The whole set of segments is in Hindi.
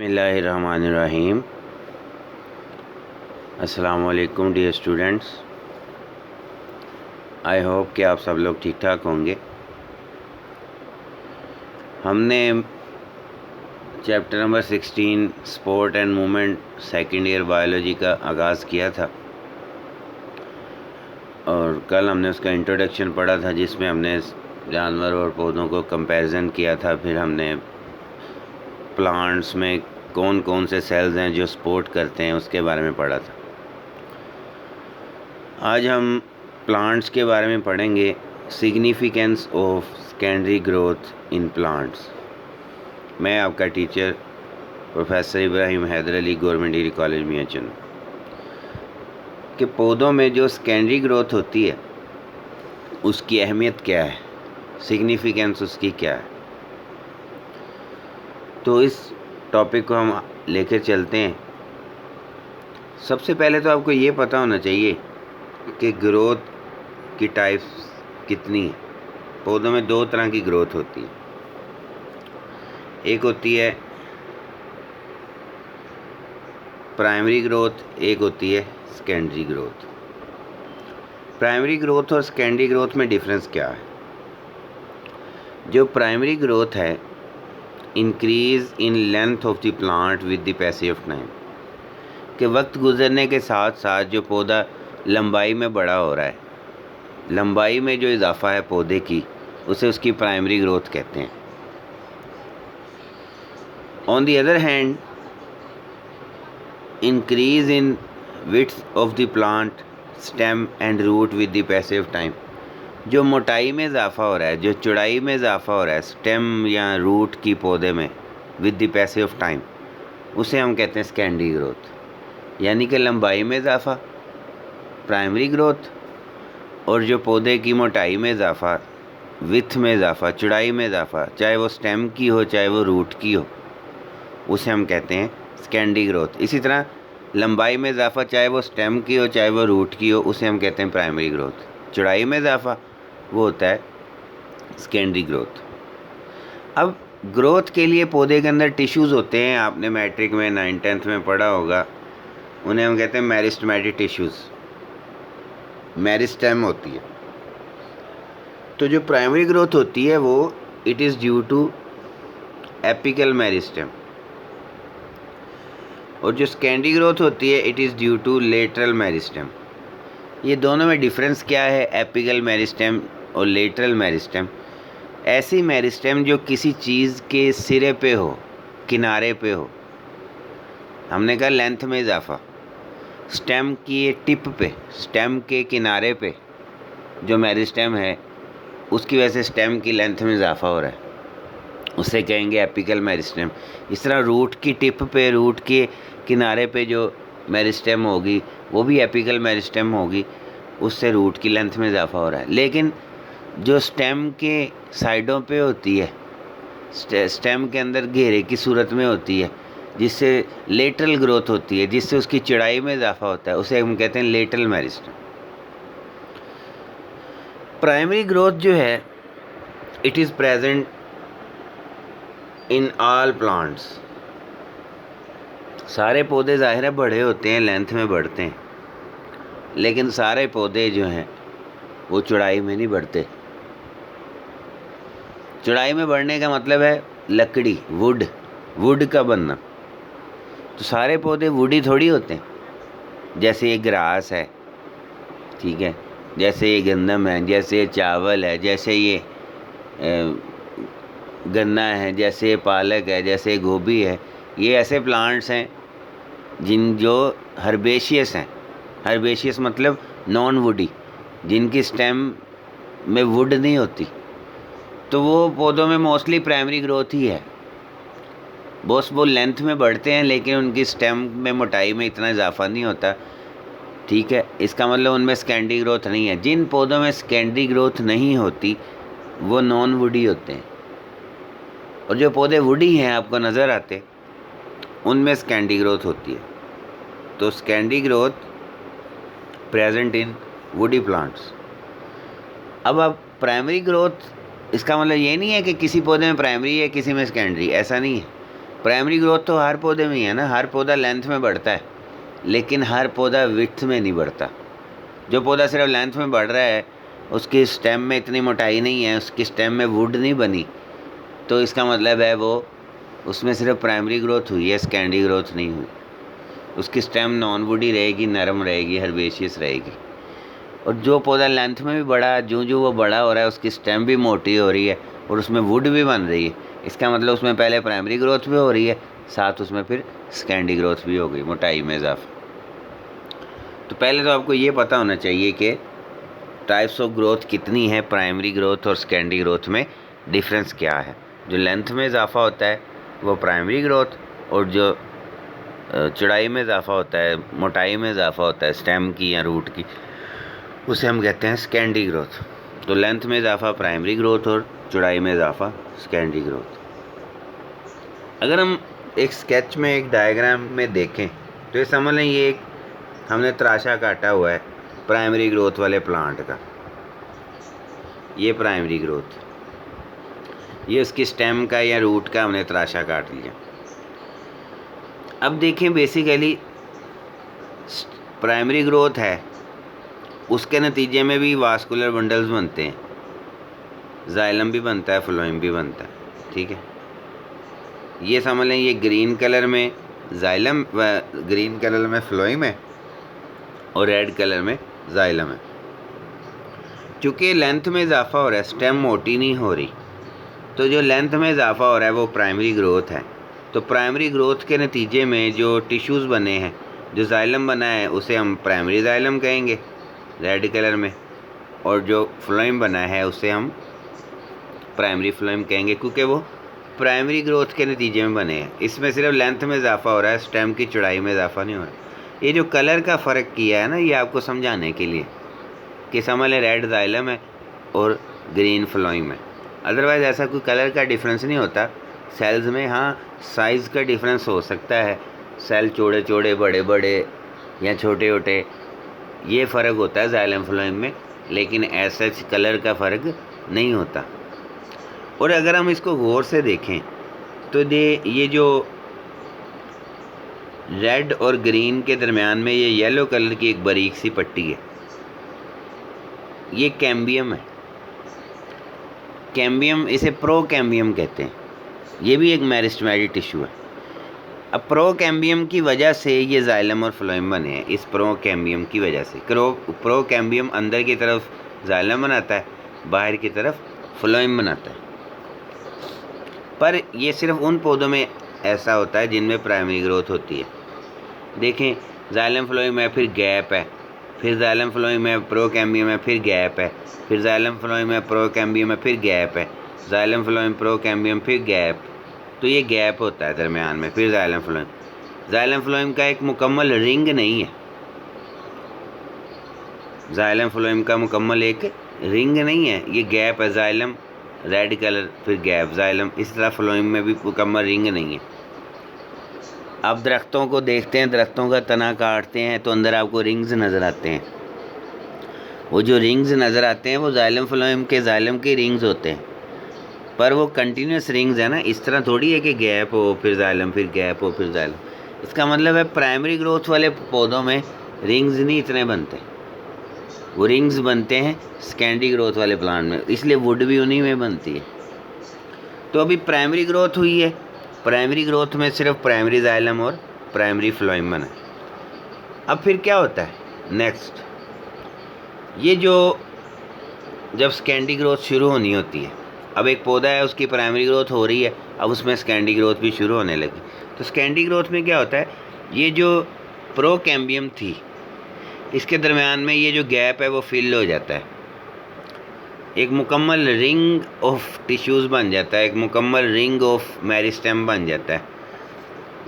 बिस्मिल्लाहिर्रहमानिर्रहीम। अस्सलाम वालेकुम डियर स्टूडेंट्स, आई होप कि आप सब लोग ठीक ठाक होंगे। हमने chapter number 16 sport and movement second year biology का आगाज़ किया था और कल हमने उसका इंट्रोडक्शन पढ़ा था, जिसमें हमने जानवर और पौधों को कंपैरिजन किया था। फिर हमने प्लांट्स में कौन कौन से सेल्स हैं जो सपोर्ट करते हैं उसके बारे में पढ़ा था। आज हम प्लांट्स के बारे में पढ़ेंगे, significance of secondary growth in plants. मैं आपका teacher professor Ibrahim Haider Ali, government degree college Miyanchand. कि पौधों में जो सेकेंडरी ग्रोथ होती है उसकी अहमियत क्या है, सिग्निफिकेंस उसकी क्या है। तो इस टॉपिक को हम लेकर चलते हैं। सबसे पहले तो आपको ये पता होना चाहिए कि ग्रोथ की टाइप्स कितनी है। पौधों में दो तरह की ग्रोथ होती है, एक होती है प्राइमरी ग्रोथ, एक होती है सेकेंडरी ग्रोथ। प्राइमरी ग्रोथ और सेकेंडरी ग्रोथ में डिफरेंस क्या है? जो प्राइमरी ग्रोथ है, increase in length of the plant with the passage of time, कि वक्त गुजरने के साथ साथ जो पौधा लंबाई में बड़ा हो रहा है, लंबाई में जो इजाफा है पौधे की, उसे उसकी प्राइमरी ग्रोथ कहते हैं। On the other hand, increase in width of the plant stem and root with the passage of time, जो मोटाई में इजाफा हो रहा है, जो चौड़ाई में इजाफा हो रहा है स्टेम या रूट की पौधे में with the passage of time, उसे हम कहते हैं सेकेंडरी ग्रोथ। यानी कि लंबाई में इजाफा प्राइमरी ग्रोथ, और जो पौधे की मोटाई में इजाफा, विथ में इजाफा, चौड़ाई में इजाफा, चाहे वो स्टेम की हो चाहे वो रूट की हो, उसे हम कहते हैं सेकेंडरी ग्रोथ। इसी तरह लंबाई में इजाफा, चाहे वो स्टेम की हो चाहे वो रूट की हो, उसे हम कहते हैं प्राइमरी ग्रोथ। चौड़ाई में इजाफा वो होता है सेकेंडरी ग्रोथ। अब ग्रोथ के लिए पौधे के अंदर टिश्यूज़ होते हैं, आपने मैट्रिक में 9th-10th में पढ़ा होगा, उन्हें हम कहते हैं मेरिस्टेमेटिक टिश्यूज़, मेरिस्टेम होती है। तो जो प्राइमरी ग्रोथ होती है वो it is due to apical meristem, और जो सेकेंडरी ग्रोथ होती है it is due to lateral meristem. ये दोनों में डिफरेंस क्या है, एपिकल मेरिस्टेम और लेटरल मेरिस्टेम? ऐसी मेरिस्टेम जो किसी चीज़ के सिरे पे हो, किनारे पे हो। हमने कहा लेंथ में इजाफा, स्टेम की टिप पे, स्टेम के किनारे पे जो मेरिस्टेम है उसकी वजह से स्टेम की लेंथ में इजाफा हो रहा है, उसे कहेंगे एपिकल मेरिस्टेम। इस तरह रूट की टिप पे, रूट के किनारे पे जो मेरिस्टेम होगी वो भी एपिकल मेरिस्टेम होगी, उससे रूट की लेंथ में इजाफा हो रहा है। लेकिन जो स्टेम के साइडों पे होती है, स्टेम के अंदर घेरे की सूरत में होती है, जिससे लेटरल ग्रोथ होती है, जिससे उसकी चौड़ाई में इजाफा होता है, उसे हम कहते हैं लेटरल मेरिस्टेम। प्राइमरी ग्रोथ जो है it is present in all plants. सारे पौधे ज़ाहिर है बड़े होते हैं, लेंथ में बढ़ते हैं, लेकिन सारे पौधे जो हैं वो चौड़ाई में नहीं बढ़ते। चौड़ाई में बढ़ने का मतलब है लकड़ी, वुड का बनना। तो सारे पौधे वुडी थोड़ी होते हैं। जैसे ये ग्रास है, ठीक है, जैसे ये गंदम है, जैसे ये चावल है, जैसे ये गन्ना है, जैसे ये पालक है, जैसे ये गोभी है, ये ऐसे प्लांट्स हैं जो हर्बेशियस हैं। हर्बेशियस मतलब नॉन वुडी, जिनकी स्टेम में वुड नहीं होती। तो वो पौधों में मोस्टली प्राइमरी ग्रोथ ही है। बस वो लेंथ में बढ़ते हैं लेकिन उनकी स्टेम में मोटाई में इतना इजाफा नहीं होता, ठीक है। इसका मतलब उनमें सेकेंडरी ग्रोथ नहीं है। जिन पौधों में सेकेंडरी ग्रोथ नहीं होती वो नॉन वुडी होते हैं, और जो पौधे वुडी हैं आपको नज़र आते, उनमें सेकेंडरी ग्रोथ होती है। तो secondary growth present in woody plants. अब प्राइमरी ग्रोथ, इसका मतलब ये नहीं है कि किसी पौधे में प्राइमरी है किसी में सेकेंडरी, ऐसा नहीं है। प्राइमरी ग्रोथ तो हर पौधे में ही है ना, हर पौधा लेंथ में बढ़ता है, लेकिन हर पौधा विड्थ में नहीं बढ़ता। जो पौधा सिर्फ लेंथ में बढ़ रहा है, उसकी स्टेम में इतनी मोटाई नहीं है, उसकी स्टेम में वुड नहीं बनी, तो इसका मतलब है वो उसमें सिर्फ प्राइमरी ग्रोथ हुई है, सेकेंडरी ग्रोथ नहीं हुई। उसकी स्टेम नॉन वुडी रहेगी, नरम रहेगी, हर्बेशियस रहेगी। और जो पौधा लेंथ में भी बड़ा, जो वो बड़ा हो रहा है, उसकी स्टेम भी मोटी हो रही है और उसमें वुड भी बन रही है, इसका मतलब उसमें पहले प्राइमरी ग्रोथ भी हो रही है, साथ उसमें फिर सेकेंडरी ग्रोथ भी हो गई, मोटाई में इजाफा। तो पहले तो आपको ये पता होना चाहिए कि टाइप्स ऑफ ग्रोथ कितनी है, प्राइमरी ग्रोथ और सेकेंडरी ग्रोथ में डिफरेंस क्या है। जो लेंथ में इजाफा होता है वो प्राइमरी ग्रोथ, और जो चौड़ाई में इजाफा होता है, मोटाई में इजाफा होता है स्टेम की या रूट की, उसे हम कहते हैं सेकेंडरी ग्रोथ। तो लेंथ में इजाफा प्राइमरी ग्रोथ और चौड़ाई में इजाफा सेकेंडरी ग्रोथ। अगर हम एक स्केच में, एक डायग्राम में देखें तो ये समझ लें ये एक हमने तराशा काटा हुआ है प्राइमरी ग्रोथ वाले प्लांट का। ये प्राइमरी ग्रोथ, ये उसकी स्टेम का या रूट का हमने तराशा काट लिया। अब देखें बेसिकली प्राइमरी ग्रोथ है, उसके नतीजे में भी वास्कुलर बंडल्स बनते हैं, जाइलम भी बनता है, फ्लोएम भी बनता है, ठीक है। ये समझ लें ये ग्रीन कलर में जाइलम व ग्रीन कलर में फ्लोएम है और रेड कलर में जाइलम है। चूँकि लेंथ में इजाफा हो रहा है, स्टेम मोटी नहीं हो रही, तो जो लेंथ में इजाफा हो रहा है वो प्राइमरी ग्रोथ है। तो प्राइमरी ग्रोथ के नतीजे में जो टिश्यूज़ बने हैं, जो जाइलम बना है उसे हम प्राइमरी जाइलम कहेंगे रेड कलर में, और जो फ्लोएम बना है उसे हम प्राइमरी फ्लोएम कहेंगे, क्योंकि वो प्राइमरी ग्रोथ के नतीजे में बने हैं। इसमें सिर्फ लेंथ में इजाफा हो रहा है, स्टेम की चौड़ाई में इजाफा नहीं हो रहा। ये जो कलर का फ़र्क किया है ना, ये आपको समझाने के लिए कि समझ लें रेड जाइलम है और ग्रीन फ्लोएम है। अदरवाइज़ ऐसा कोई कलर का डिफरेंस नहीं होता सेल्स में। हाँ, साइज़ का डिफरेंस हो सकता है, सेल चौड़े चौड़े, बड़े बड़े या छोटे छोटे, ये फ़र्क होता है जाइलम फ्लोएम में, लेकिन ऐसा कलर का फ़र्क नहीं होता। और अगर हम इसको गौर से देखें तो ये जो रेड और ग्रीन के दरमियान में ये येलो कलर की एक बारीक सी पट्टी है, ये कैम्बियम है। कैम्बियम, इसे प्रोकैम्बियम कहते हैं। ये भी एक मेरिस्टेमेटिक टिश्यू है। अब प्रोकैम्बियम की वजह से ये जाइलम और फ्लोएम बने हैं, इस प्रोकैम्बियम की वजह से। प्रोकैम्बियम अंदर की तरफ जाइलम बनाता है, बाहर की तरफ फ्लोएम बनाता है। पर ये सिर्फ उन पौधों में ऐसा होता है जिनमें प्राइमरी ग्रोथ होती है। देखें, जाइलम फ्लोएम है, फिर गैप है, फिर जाइलम फ्लोएम है, प्रोकैम्बियम है, फिर गैप है, फिर जाइलम फ्लोएम है, प्रोकैम्बियम है, फिर गैप है, जाइलम फ्लोएम, प्रोकैम्बियम, फिर गैप। तो ये गैप होता है दरमियान में, फिर जाइलम फ्लोएम। जाइलम फ्लोएम का एक मुकम्मल रिंग नहीं है, जाइलम फ्लोएम का मुकम्मल एक रिंग नहीं है, ये गैप है। जाइलम रेड कलर, फिर गैप, जाइलम, इस तरह फ्लोएम में भी मुकम्मल रिंग नहीं है। आप दरख्तों को देखते हैं, दरख्तों का तना काटते हैं तो अंदर आपको रिंग्स नज़र आते हैं। वो जो रिंग्स नज़र आते हैं वो जाइलम फ्लोएम के, जाइलम के रिंग्स होते हैं, पर वो कंटिन्यूस रिंग्स है ना। इस तरह थोड़ी है कि गैप हो फिर जाइलम, फिर गैप हो फिर जाइलम। इसका मतलब है प्राइमरी ग्रोथ वाले पौधों में रिंग्स नहीं इतने बनते, वो रिंग्स बनते हैं सेकेंडरी ग्रोथ वाले प्लांट में, इसलिए वुड भी उन्हीं में बनती है। तो अभी प्राइमरी ग्रोथ हुई है, प्राइमरी ग्रोथ में सिर्फ प्राइमरी जाइलम और प्राइमरी फ्लोएम बना है। अब फिर क्या होता है नेक्स्ट, ये जो जब सेकेंडरी ग्रोथ शुरू होनी होती है, अब एक पौधा है उसकी प्राइमरी ग्रोथ हो रही है, अब उसमें सेकेंडरी ग्रोथ भी शुरू होने लगी। तो सेकेंडरी ग्रोथ में क्या होता है, ये जो प्रोकैम्बियम थी इसके दरमियान में ये जो गैप है वो फिल हो जाता है, एक मुकम्मल रिंग ऑफ टिश्यूज़ बन जाता है, एक मुकम्मल रिंग ऑफ मेरिस्टेम बन जाता है।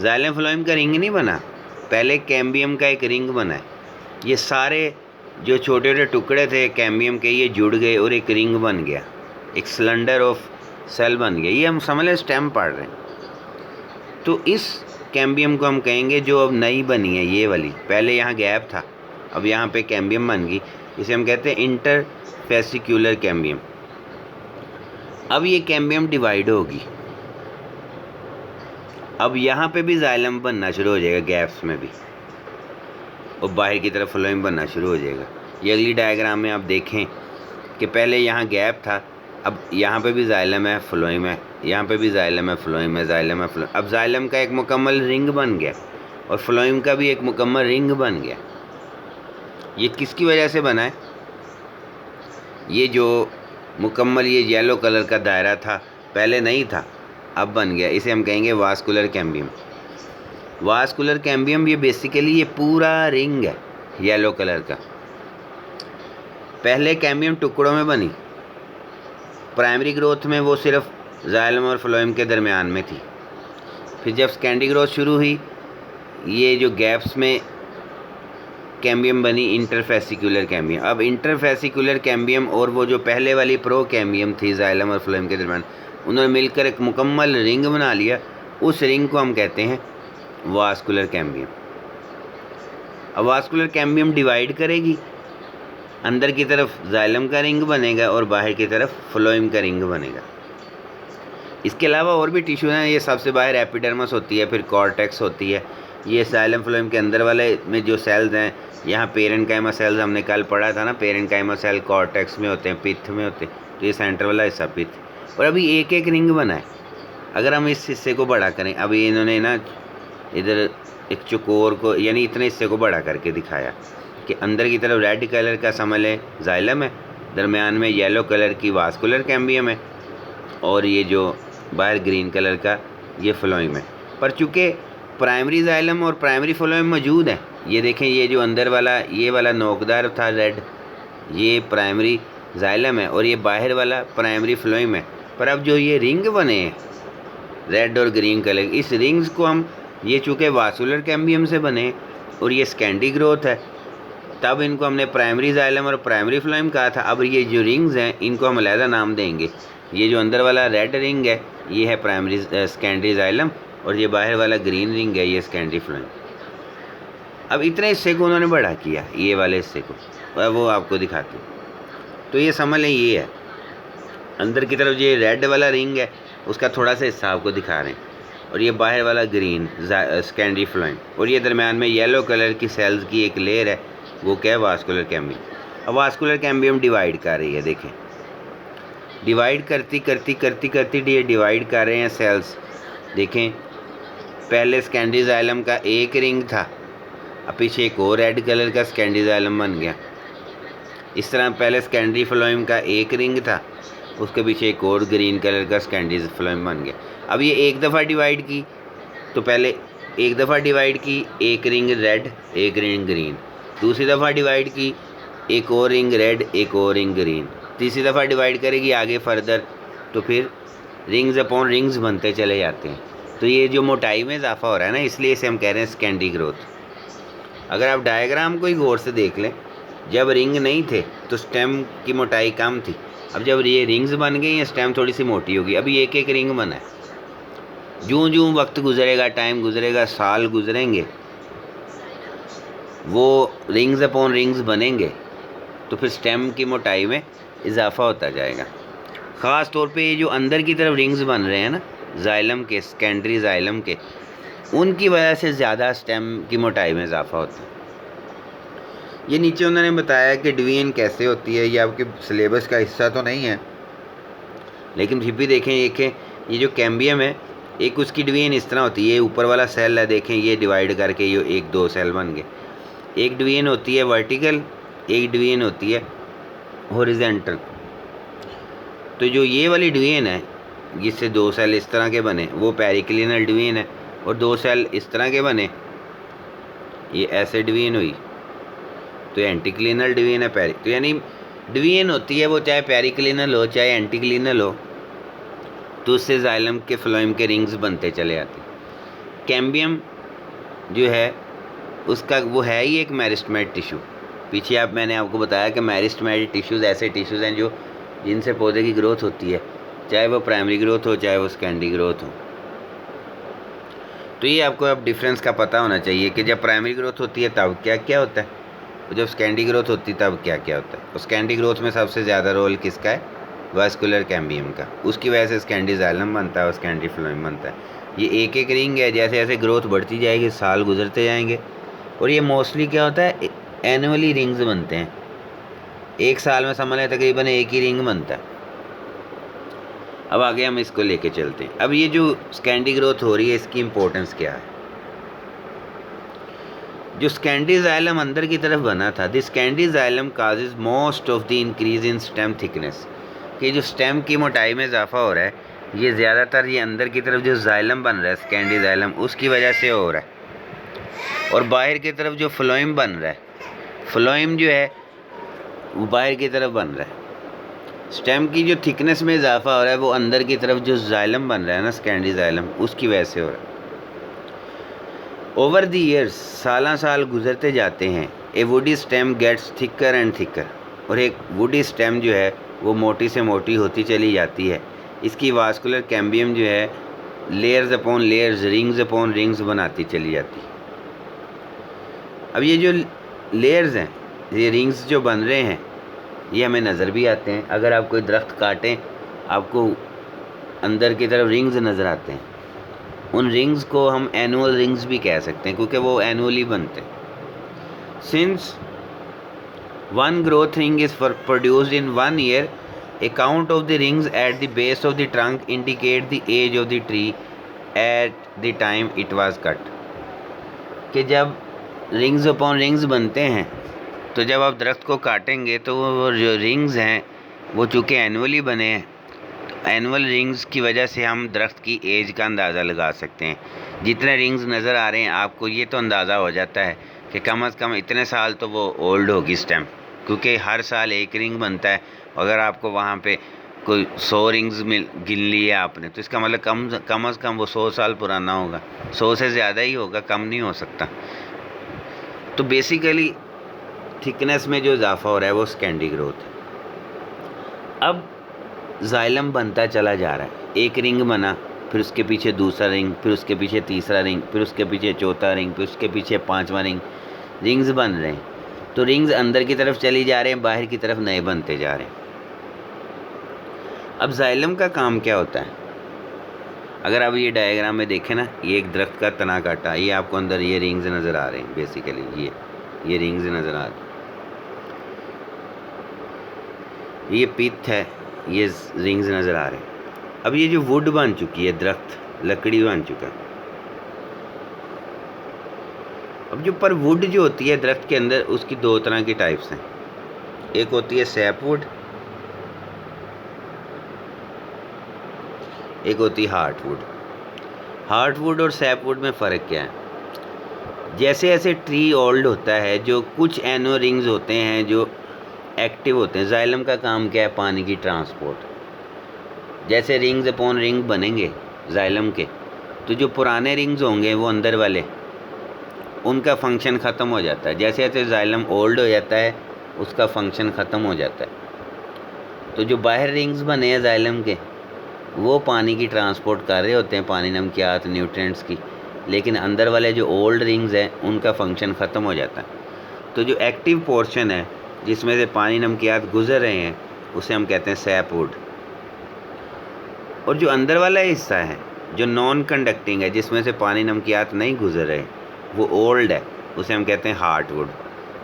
जाइलम फ्लोएम का रिंग नहीं बना, पहले कैम्बियम का एक रिंग बना है। ये सारे जो छोटे छोटे टुकड़े थे कैम्बियम के, ये जुड़ गए और एक रिंग बन गया, एक सिलेंडर ऑफ सेल बन गया। ये हम समझ लें स्टेम पढ़ रहे हैं। तो इस कैम्बियम को हम कहेंगे जो अब नई बनी है, ये वाली, पहले यहाँ गैप था, अब यहाँ पे कैम्बियम बन गई, इसे हम कहते हैं इंटरफेसिक्युलर कैम्बियम। अब ये कैम्बियम डिवाइड होगी, अब यहाँ पे भी जाइलम बनना शुरू हो जाएगा गैप्स में भी, और बाहर की तरफ फ्लोएम बनना शुरू हो जाएगा। ये अगली डायग्राम में आप देखें कि पहले यहाँ गैप था, अब यहाँ पे भी जाइलम है, फ्लोएम है, यहाँ पे भी जाइलम है, फ्लोएम है, जाइलम है, फ्लोएम। अब जाइलम का एक मुकम्मल रिंग बन गया और फ्लोएम का भी एक मुकम्मल रिंग बन गया। ये किसकी वजह से बना है? ये जो मुकम्मल ये येलो कलर का दायरा था, पहले नहीं था, अब बन गया। इसे हम कहेंगे वास्कुलर कैम्बियम। वास्कुलर कैम्बियम ये बेसिकली ये पूरा रिंग है येलो कलर का। पहले कैम्बियम टुकड़ों में बनी, प्राइमरी ग्रोथ में वो सिर्फ जाइलम और फ्लोएम के दरमियान में थी। फिर जब सेकेंडरी ग्रोथ शुरू हुई, ये जो गैप्स में कैम्बियम बनी इंटरफेसिकुलर कैम्बियम। अब इंटरफेसिकुलर कैम्बियम और वो जो पहले वाली प्रो कैम्बियम थी जाइलम और फ्लोएम के दरमियान, उन्होंने मिलकर एक मुकम्मल रिंग बना लिया। उस रिंग को हम कहते हैं वास्कुलर कैम्बियम। अब वास्कुलर कैम्बियम डिवाइड करेगी, अंदर की तरफ जाइलम का रिंग बनेगा और बाहर की तरफ फ्लोएम का रिंग बनेगा। इसके अलावा और भी टिश्यू हैं। ये सबसे बाहर एपिडर्मस होती है, फिर कॉर्टेक्स होती है। ये जाइलम फ्लोएम के अंदर वाले में जो सेल्स हैं, यहाँ पेरेन्काइमा सेल्स हमने कल पढ़ा था ना, पेरेन्काइमा सेल कॉर्टेक्स में होते हैं, पित्त में होते हैं। तो ये सेंटर वाला हिस्सा पित्त। और अभी एक एक रिंग बना है। अगर हम इस हिस्से को बड़ा करें, अभी इन्होंने ना इधर एक चकोर को, यानी इतने हिस्से को बड़ा करके दिखाया कि अंदर की तरफ रेड कलर का समल है, जाइलम है, दरमियान में येलो कलर की वास्कुलर कैम्बियम है, और ये जो बाहर ग्रीन कलर का ये फ्लोएम है। पर चूँकि प्राइमरी जाइलम और प्राइमरी फ्लोएम मौजूद है, ये देखें, ये जो अंदर वाला ये वाला नोकदार था रेड, ये प्राइमरी जाइलम है और ये बाहर वाला प्राइमरी फ्लोएम है। पर अब जो ये रिंग बने हैं रेड और ग्रीन कलर, इस रिंग्स को हम, ये चूँकि वास्कुलर कैम्बियम से बने और ये सेकेंडरी ग्रोथ है, तब इनको हमने प्राइमरी जाइलम और प्राइमरी फ्लोएम कहा था। अब ये जो रिंग्स हैं इनको हम अलहदा नाम देंगे। ये जो अंदर वाला रेड रिंग है ये है प्राइमरी सेकेंडरी जाइलम, और ये बाहर वाला ग्रीन रिंग है ये सेकेंडरी फ्लोएम। अब इतने हिस्से को उन्होंने बड़ा किया, ये वाले हिस्से को, और वो आपको दिखाते हैं। तो ये समझ लें, ये है अंदर की तरफ ये रेड वाला रिंग है, उसका थोड़ा सा हिस्सा आपको दिखा रहे हैं, और ये बाहर वाला ग्रीन सेकेंडरी फ्लोएम, और ये दरमियान में येलो कलर की सेल्स की एक लेयर है, वो क्या है? Vascular cambium. अब वास्कुलर कैम्बियम डिवाइड कर रही है, देखें, डिवाइड करती ये डिवाइड कर रहे हैं सेल्स। देखें, पहले सेकेंडरी जाइलम का एक रिंग था, अब पीछे एक और रेड कलर का सेकेंडरी जाइलम बन गया। इस तरह पहले सेकेंडरी फ्लोएम का एक रिंग था, उसके पीछे एक और ग्रीन कलर का सेकेंडरी फ्लोएम बन गया। अब ये एक दफ़ा डिवाइड की, तो पहले एक दफ़ा डिवाइड की, एक रिंग रेड एक रिंग ग्रीन, दूसरी दफ़ा डिवाइड की, एक और रिंग रेड एक और रिंग ग्रीन, तीसरी दफ़ा डिवाइड करेगी आगे फर्दर, तो फिर रिंग्स अपॉन रिंग्स बनते चले जाते हैं। तो ये जो मोटाई में इजाफा हो रहा है ना, इसलिए इसे हम कह रहे हैं सेकेंडरी ग्रोथ। अगर आप डायग्राम को ही गौर से देख लें, जब रिंग नहीं थे तो स्टेम की मोटाई कम थी, अब जब ये रिंग्स बन गई हैं स्टेम थोड़ी सी मोटी होगी। अभी एक एक रिंग बना है, जूँ वक्त गुजरेगा, टाइम गुजरेगा, साल गुजरेंगे, वो रिंग्स अपॉन रिंग्स बनेंगे, तो फिर स्टेम की मोटाई में इजाफा होता जाएगा। ख़ास तौर पे ये जो अंदर की तरफ रिंग्स बन रहे हैं ना जाइलम के, सेकेंडरी जाइलम के, उनकी वजह से ज़्यादा स्टेम की मोटाई में इजाफा होता है। ये नीचे उन्होंने बताया कि डिवीजन कैसे होती है, ये आपके सिलेबस का हिस्सा तो नहीं है, लेकिन फिर भी देखें, ये जो कैम्बियम है, एक उसकी डिवीजन इस तरह होती है। ये ऊपर वाला सेल है, देखें, ये डिवाइड करके ये एक दो सेल बन गए। एक डिवीजन होती है वर्टिकल, एक डिवीजन होती है हॉरिजॉन्टल। तो जो ये वाली डिवीजन है, जिससे दो सेल इस तरह के बने, वो पेरिक्लिनल डिवीजन है, और दो सेल इस तरह के बने, ये ऐसे डिवीजन हुई, तो एंटीक्लिनल डिवीजन है। तो यानी डिवीजन होती है वो चाहे पेरिक्लिनल हो चाहे एंटीक्लिनल हो, तो उससे जाइलम के फ्लोएम के रिंग्स बनते चले आते हैं। कैम्बियम जो है उसका वो है ही एक मेरिस्टेमेटिक टिश्यू। पीछे मैंने आपको बताया कि मेरिस्टेमेटिक टिश्यूज़ ऐसे टिश्यूज़ हैं जो जिनसे पौधे की ग्रोथ होती है, चाहे वो प्राइमरी ग्रोथ हो चाहे वो सेकेंडरी ग्रोथ हो। तो ये आपको अब डिफरेंस का पता होना चाहिए कि जब प्राइमरी ग्रोथ होती है तब क्या क्या होता है, और जब सेकेंडरी ग्रोथ होती है तब क्या क्या होता है। और सेकेंडरी ग्रोथ में सबसे ज़्यादा रोल किसका है? वास्कुलर कैम्बियम का। उसकी वजह से सेकेंडरी जाइलम बनता है और सेकेंडरी फ्लोएम बनता है। ये एक एक रिंग है, जैसे जैसे ग्रोथ बढ़ती जाएगी साल गुजरते जाएंगे। और ये मोस्टली क्या होता है, एनुअली रिंग्स बनते हैं। एक साल में समझ लें तकरीबन एक ही रिंग बनता है। अब आगे हम इसको लेके चलते हैं। अब ये जो स्कैंडी ग्रोथ हो रही है, इसकी इम्पोर्टेंस क्या है। जो स्कैंडी जाइलम अंदर की तरफ बना था, this Scandi xylem causes most of the increase in stem thickness, कि जो स्टेम की मोटाई में इजाफा हो रहा है, ये ज़्यादातर ये अंदर की तरफ जो जाइलम बन रहा है स्कैंडी जाइलम, उसकी वजह से हो रहा है। और बाहर की तरफ जो फ्लोइम बन रहा है, फ्लोइम जो है वो बाहर की तरफ बन रहा है। स्टेम की जो थिकनेस में इजाफा हो रहा है वो अंदर की तरफ जो जाइलम बन रहा है ना स्कैंडी जाइलम, उसकी वजह से हो रहा है। ओवर द ईयर्स, साल साल गुजरते जाते हैं, a woody stem gets thicker and thicker, और एक वुडी स्टेम जो है वो मोटी से मोटी होती चली जाती है। इसकी वास्कुलर कैम्बियम जो है layers upon layers, rings upon rings बनाती चली जाती है। अब ये जो लेयर्स हैं, ये रिंग्स जो बन रहे हैं, ये हमें नज़र भी आते हैं। अगर आप कोई दरख्त काटें, आपको अंदर की तरफ रिंग्स नज़र आते हैं। उन रिंग्स को हम एनुअल रिंग्स भी कह सकते हैं, क्योंकि वो एनुअली बनते हैं। Since one growth ring is produced in 1 year, a count of the rings at the base of the trunk indicate the age of the tree at the time it was cut, कि जब रिंग्स अपॉन रिंग्स बनते हैं, तो जब आप दरख्त को काटेंगे तो वो जो रिंग्स हैं वो चूँकि एनुअली बने हैं, एनुअल रिंग्स की वजह से हम दरख्त की एज का अंदाज़ा लगा सकते हैं। जितने रिंग्स नज़र आ रहे हैं आपको, ये तो अंदाज़ा हो जाता है कि कम से कम इतने साल तो वो ओल्ड होगी स्टेम, क्योंकि हर साल एक रिंग बनता है। अगर आपको वहाँ पे कोई 100 रिंग्स गिन ली है आपने, तो इसका मतलब कम से कम वो 100 साल पुराना होगा, 100 से ज़्यादा ही होगा, कम नहीं हो सकता। तो बेसिकली थिकनेस में जो इजाफा हो रहा है वो स्कैंडी ग्रोथ है। अब जाइलम बनता चला जा रहा है, एक रिंग बना, फिर उसके पीछे दूसरा रिंग, फिर उसके पीछे तीसरा रिंग, फिर उसके पीछे चौथा रिंग, फिर उसके पीछे पांचवा रिंग, रिंग्स बन रहे हैं। तो रिंग्स अंदर की तरफ चली जा रहे हैं, बाहर की तरफ नए बनते जा रहे हैं। अब जाइलम का काम क्या होता है, अगर आप ये डायग्राम में देखें ना, ये एक दरख्त का तना काटा, ये आपको अंदर ये रिंग्स नज़र आ रहे हैं। बेसिकली ये रिंग्स नज़र आ रहे हैं, ये पिथ है, ये रिंग्स नज़र आ रहे हैं। अब ये जो वुड बन चुकी है, दरख्त लकड़ी बन चुका है। अब जो पर वुड जो होती है दरख्त के अंदर, उसकी दो तरह की टाइप्स हैं। एक होती है सैप वुड, एक होती है हार्ट वुड। हार्ट वुड और सैप वुड में फ़र्क क्या है, जैसे जैसे ट्री ओल्ड होता है, जो कुछ एनो रिंग्स होते हैं जो एक्टिव होते हैं। जाइलम का काम क्या है, पानी की ट्रांसपोर्ट। जैसे रिंग्स अपॉन रिंग बनेंगे जाइलम के, तो जो पुराने रिंग्स होंगे वो अंदर वाले, उनका फंक्शन ख़त्म हो जाता है। जैसे जैसे जाइलम ओल्ड हो जाता है, उसका फंक्शन ख़त्म हो जाता है। तो जो बाहर रिंग्स बने हैं जाइलम के, वो पानी की ट्रांसपोर्ट कर रहे होते हैं, पानी नमकियात न्यूट्रिएंट्स की, लेकिन अंदर वाले जो ओल्ड रिंग्स हैं उनका फंक्शन ख़त्म हो जाता है। तो जो एक्टिव पोर्शन है जिसमें से पानी नमकियात गुजर रहे हैं, उसे हम कहते हैं सैप वुड। और जो अंदर वाला हिस्सा है जो नॉन कंडक्टिंग है, जिसमें से पानी नमकियात नहीं गुजर रहे, वो ओल्ड है, उसे हम कहते हैं हार्ट वुड।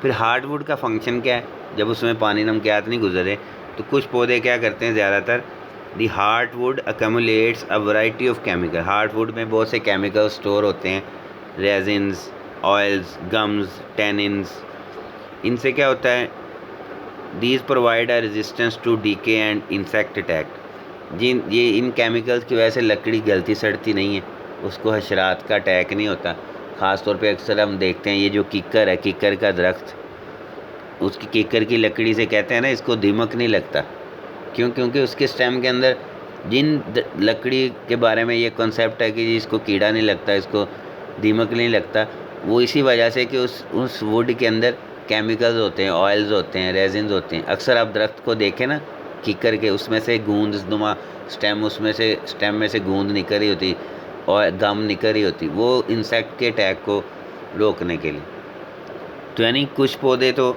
फिर हार्ट वुड का फंक्शन क्या है, जब उसमें पानी नमकियात नहीं गुजर रहे, तो कुछ पौधे क्या करते हैं, ज़्यादातर the heart wood accumulates a variety of chemical. Heart wood में बहुत से केमिकल स्टोर होते हैं, रेजिन्स, ऑयल्स, गम्स, टेनिन्स। इनसे क्या होता है, these provide a resistance to decay and insect attack. इन केमिकल्स की वजह से लकड़ी गलती सड़ती नहीं है, उसको हशरात का अटैक नहीं होता। ख़ास तौर पे अक्सर हम देखते हैं ये जो किकर है, किकर का दरख्त, उसकी किकर की लकड़ी से कहते हैं ना, इसको दीमक नहीं लगता। क्यों? क्योंकि उसके स्टेम के अंदर जिन लकड़ी के बारे में ये कॉन्सेप्ट है कि इसको कीड़ा नहीं लगता, इसको दीमक नहीं लगता, वो इसी वजह से कि उस वुड के अंदर केमिकल्स होते हैं, ऑयल्स होते हैं, रेजिन्स होते हैं। अक्सर आप दरख्त को देखें ना किकर के, उसमें से गूंदनुमा स्टेम, उसमें से स्टेम में से गूंद निकल रही होती और गम निकल रही होती, वो इंसेक्ट के अटैक को रोकने के लिए। तो यानी कुछ पौधे तो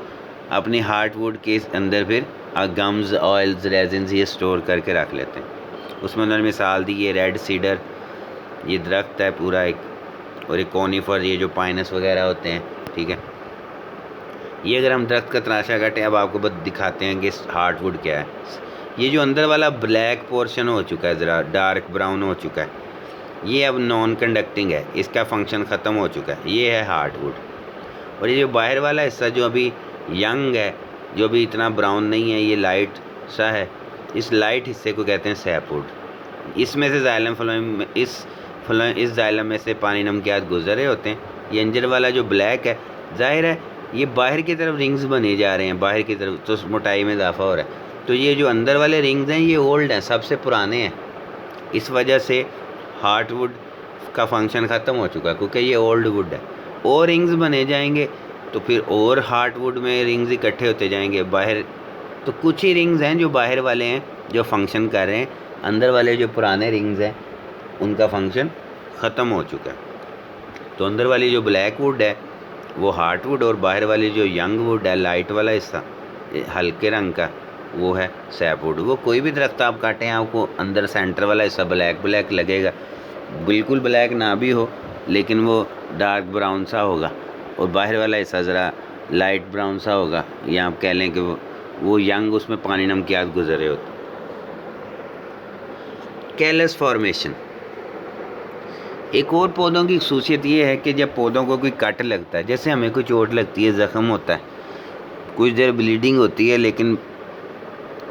अपनी हार्ट वुड के अंदर फिर गम्स, ऑयल्स, रेजिन्स ये स्टोर करके रख लेते हैं। उसमें उन्होंने मिसाल दी है रेड सीडर, ये दरख्त है पूरा एक, और एक कोनिफर, ये जो पाइनस वगैरह होते हैं, ठीक है। ये अगर हम दरख्त का तराशा काटें, अब आपको बस दिखाते हैं कि हार्डवुड क्या है। ये जो अंदर वाला ब्लैक पोर्शन हो चुका है, ज़रा डार्क ब्राउन हो चुका है, ये अब नॉन कंडक्टिंग है, इसका फंक्शन ख़त्म हो चुका है, ये है हार्डवुड। और ये जो बाहर वाला हिस्सा जो अभी यंग है, जो अभी इतना ब्राउन नहीं है, ये लाइट सा है, इस लाइट हिस्से को कहते हैं सैपवुड। इसमें से जाइलम फ्लोएम, इस जाइलम में से पानी नमकियात गुजर रहे होते हैं। ये अंदर वाला जो ब्लैक है, जाहिर है ये बाहर की तरफ रिंग्स बने जा रहे हैं, बाहर की तरफ, तो मोटाई में इजाफा हो रहा है। तो ये जो अंदर वाले रिंग्स हैं ये ओल्ड हैं, सबसे पुराने हैं, इस वजह से हार्डवुड का फंक्शन ख़त्म हो चुका है, क्योंकि ये ओल्ड वुड है। और रिंग्स बने जाएंगे तो फिर और हार्डवुड में रिंग्स इकट्ठे होते जाएंगे बाहर। तो कुछ ही रिंग्स हैं जो बाहर वाले हैं जो फंक्शन कर रहे हैं, अंदर वाले जो पुराने रिंग्स हैं उनका फंक्शन ख़त्म हो चुका है। तो अंदर वाली जो ब्लैक वुड है वो हार्डवुड, और बाहर वाली जो यंग वुड है, लाइट वाला हिस्सा हल्के रंग का, वो है सैपवुड। वो कोई भी दरख्त आप काटें, आपको अंदर सेंटर वाला हिस्सा ब्लैक ब्लैक लगेगा, बिल्कुल ब्लैक ना भी हो लेकिन वो डार्क ब्राउन सा होगा, और बाहर वाला हिस्सा ज़रा लाइट ब्राउन सा होगा, या आप कह लें कि वो यंग, उसमें पानी नमकियात गुजरे होते। Callus formation. एक और पौधों की खूसियत ये है कि जब पौधों को कोई कट लगता है, जैसे हमें कोई चोट लगती है, ज़ख़म होता है, कुछ देर ब्लीडिंग होती है, लेकिन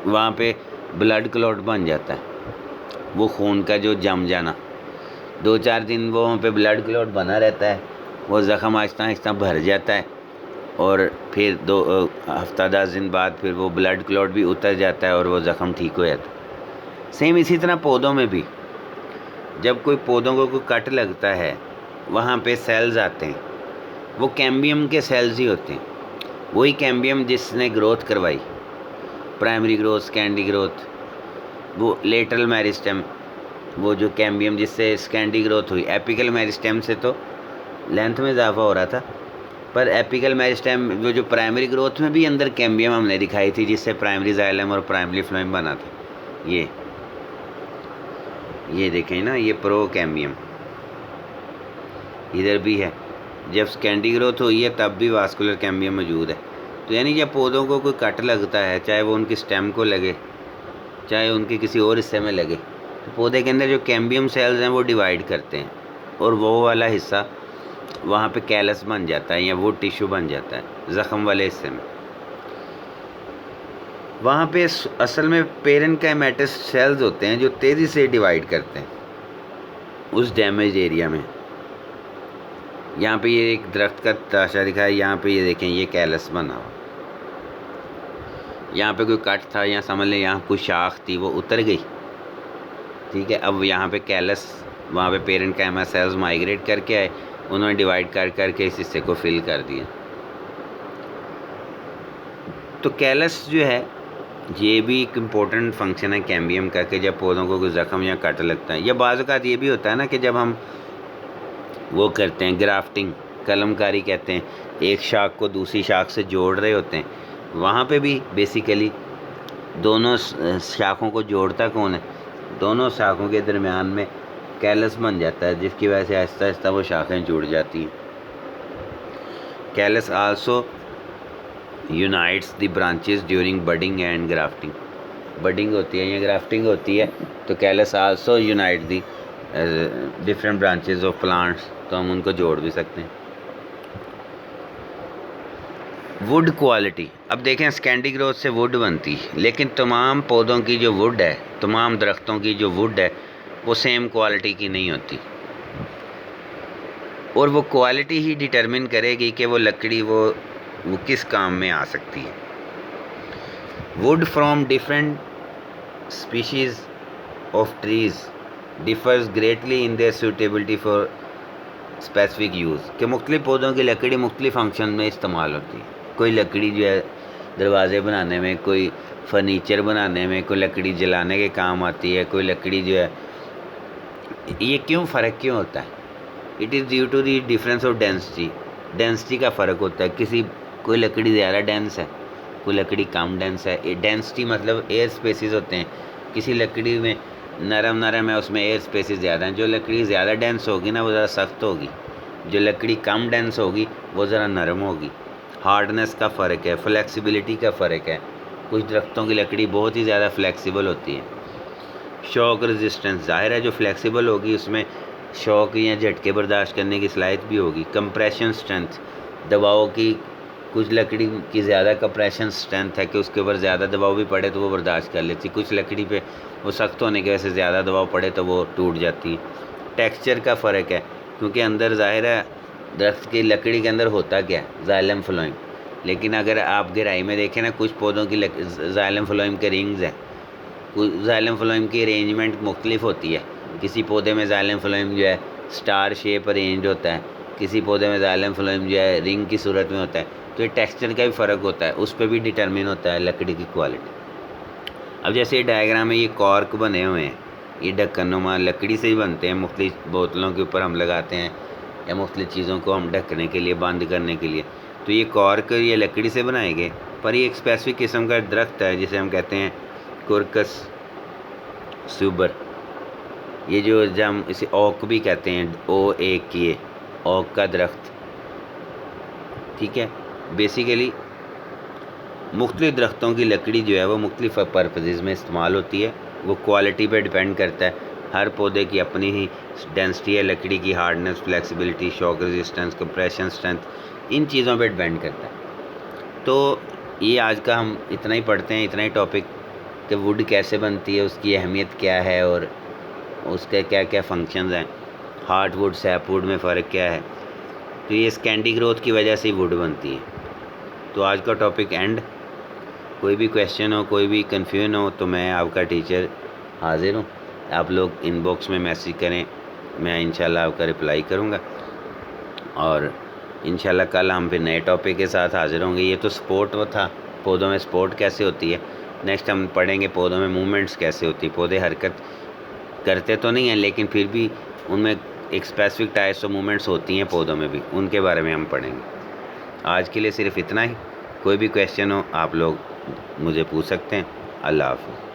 वहाँ पे ब्लड क्लॉट बन जाता है, वो खून का जो जम जाना, 2-4 दिन वो वहाँ पे ब्लड क्लॉट बना रहता है, वो ज़ख़म आहिस्ता आहिस्ता भर जाता है, और फिर 2 हफ्ता 10 दिन बाद फिर वो ब्लड क्लॉट भी उतर जाता है और वो ज़ख़म ठीक हो जाता है। सेम इसी तरह पौधों में भी जब कोई पौधों को कोई कट लगता है, वहाँ पे सेल्स आते हैं, वो कैम्बियम के सेल्स ही होते हैं, वही कैम्बियम जिसने ग्रोथ करवाई, प्राइमरी ग्रोथ, सेकेंडरी ग्रोथ, वो लेटरल मेरिस्टेम, वो जो कैम्बियम जिससे सेकेंडरी ग्रोथ हुई। एपिकल मेरिस्टेम से तो लेंथ में इजाफा हो रहा था, पर एपिकल मेरिस्टेम वो जो प्राइमरी ग्रोथ में भी अंदर कैम्बियम हमने दिखाई थी, जिससे प्राइमरी जाइलम और प्राइमरी फ्लोएम बना था। ये देखें ना, ये प्रो कैम्बियम इधर भी है। जब सेकेंडरी ग्रोथ हुई है तब भी वास्कुलर कैम्बियम मौजूद है। तो यानी जब पौधों को कोई कट लगता है, चाहे वो उनकी स्टेम को लगे, चाहे उनके किसी और हिस्से में लगे, तो पौधे के अंदर जो कैम्बियम सेल्स हैं वो डिवाइड करते हैं, और वो वाला हिस्सा वहाँ पे कैलस बन जाता है, या वो टिश्यू बन जाता है ज़ख़म वाले हिस्से में। वहाँ पे असल में पेरेन्काइमेटस सेल्स होते हैं जो तेज़ी से डिवाइड करते हैं उस डैमेज एरिया में। यहाँ पे ये एक दरख्त का तराशा दिखा है, यहाँ पे ये देखें, ये कैलस बना हुआ, यहाँ पे कोई कट था, या समझ लें यहाँ कोई शाख थी वो उतर गई, ठीक है। अब यहाँ पे कैलस, वहाँ पे पेरेन्काइमा सेल्स माइग्रेट करके आए, उन्होंने डिवाइड कर करके इस हिस्से को फिल कर दिया। तो कैलस जो है ये भी एक इम्पोर्टेंट फंक्शन है कैम्बियम का, कि जब पौधों को कोई ज़ख़म या कट लगता है, या बाज़ औक़ात ये भी होता है ना कि जब हम वो करते हैं ग्राफ्टिंग, कलमकारी कहते हैं, एक शाख को दूसरी शाख से जोड़ रहे होते हैं, वहाँ पे भी बेसिकली दोनों शाखों को जोड़ता कौन है, दोनों शाखों के दरमियान में कैलस बन जाता है, जिसकी वजह से आहिस्ता आहिस्ता वो शाखें जुड़ जाती हैं। Callus also unites the branches during budding and grafting. Budding होती है या ग्राफ्टिंग होती है तो callus also unite the different branches of plants, तो हम उनको जोड़ भी सकते हैं। Would quality. अब देखें, सेकेंडरी ग्रोथ से वुड बनती है, लेकिन तमाम पौधों की जो वुड है, तमाम दरख्तों की जो वुड है, वो सेम क्वालिटी की नहीं होती, और वो क्वालिटी ही डिटरमिन करेगी कि वो लकड़ी वो किस काम में आ सकती है। Wood from different species of trees differs greatly in their suitability for specific use, के मुख्तलिफ पौधों की लकड़ी मुख्तलिफ फंक्शन में इस्तेमाल होती है। कोई लकड़ी जो है दरवाज़े बनाने में, कोई फर्नीचर बनाने में, कोई लकड़ी जलाने के काम आती है, कोई लकड़ी जो है, ये क्यों फ़र्क क्यों होता है? It is due to the difference of density का फ़र्क होता है। कोई लकड़ी ज़्यादा डेंस है, कोई लकड़ी कम डेंस है। डेंसिटी मतलब एयर स्पेसिस होते हैं, किसी लकड़ी में नरम नरम है, उसमें एयर स्पेसेस ज़्यादा हैं। जो लकड़ी ज़्यादा डेंस होगी ना वो ज़रा सख्त होगी, जो लकड़ी कम डेंस होगी वो ज़रा नरम होगी। हार्डनेस का फ़र्क है, फ्लेक्सिबिलिटी का फ़र्क है। कुछ दरख्तों की लकड़ी बहुत ही ज़्यादा फ्लेक्सिबल होती है। शॉक रेजिस्टेंस, ज़ाहिर है जो फ्लेक्सिबल होगी उसमें शॉक या झटके बर्दाश्त करने की सलाहियत भी होगी। कंप्रेशन स्ट्रेंथ, दबाव की, कुछ लकड़ी की ज़्यादा कंप्रेशन स्ट्रेंथ है कि उसके ऊपर ज़्यादा दबाव भी पड़े तो वो बर्दाश्त कर लेती। कुछ लकड़ी पे वो सख्त होने की वजह से ज़्यादा दबाव पड़े तो वो टूट जाती है। टेक्सचर का फ़र्क है, क्योंकि अंदर ज़ाहिर है दरख्त की लकड़ी के अंदर होता क्या है, जाइलम फ्लोएम। लेकिन अगर आप गहराई में देखें ना, कुछ पौधों की जाइलम फ्लोएम के रिंग्स हैं, कुछ जाइलम फ्लोएम की अरेंजमेंट मुख्तलिफ होती है। किसी पौधे में जाइलम फ्लोएम जो है स्टार शेप अरेंज होता है, किसी पौधे में जाइलम फ्लोएम जो है रिंग की सूरत में होता है। तो ये टेक्सचर का भी फ़र्क होता है, उस पर भी डिटरमिन होता है लकड़ी की क्वालिटी। अब जैसे ये डायग्राम में ये कॉर्क बने हुए हैं, ये ढक्कनुमा लकड़ी से ही बनते हैं, मुख्तलिफ बोतलों के ऊपर हम लगाते हैं या मुख्तलिफ चीज़ों को हम ढकने के लिए, बंद करने के लिए। तो ये कॉर्क ये लकड़ी से बनाए गए, पर ये एक स्पेसिफिक किस्म का दरख्त है जिसे हम कहते हैं कोरकस सुबर। ये जो जब हम इसे ओक भी कहते हैं, OAK, ओक का दरख्त, ठीक है। बेसिकली मुख्तलिफ दरख्तों की लकड़ी जो है वो मुख्तलिफ पर्पज़ में इस्तेमाल होती है। वो क्वालिटी पे डिपेंड करता है, हर पौधे की अपनी ही डेंसिटी है, लकड़ी की hardness, flexibility, shock resistance, compression strength, इन चीज़ों पे डिपेंड करता है। तो ये आज का हम इतना ही पढ़ते हैं, इतना ही टॉपिक कि वुड कैसे बनती है, उसकी अहमियत क्या है और उसके क्या क्या फंक्शंस हैं, हार्ड वुड सैप वुड में फ़र्क क्या है। तो ये स्कैंडी ग्रोथ की वजह से ही वुड बनती है। तो आज का टॉपिक एंड। कोई भी क्वेश्चन हो, कोई भी कन्फ्यूजन हो तो मैं आपका टीचर हाज़िर हूँ। आप लोग इनबॉक्स में मैसेज करें, मैं इंशाल्लाह आपका रिप्लाई करूँगा। और इंशाल्लाह कल हम फिर नए टॉपिक के साथ हाज़िर होंगे। ये तो सपोर्ट वो था, पौधों में सपोर्ट कैसे होती है। नेक्स्ट हम पढ़ेंगे पौधों में मूवमेंट्स कैसे होती है। पौधे हरकत करते तो नहीं हैं, लेकिन फिर भी उनमें एक स्पेसिफिक टाइप्स ऑफ मूवमेंट्स होती हैं पौधों में भी, उनके बारे में हम पढ़ेंगे। आज के लिए सिर्फ इतना ही। कोई भी क्वेश्चन हो आप लोग मुझे पूछ सकते हैं। अल्लाह हाफ़िज़।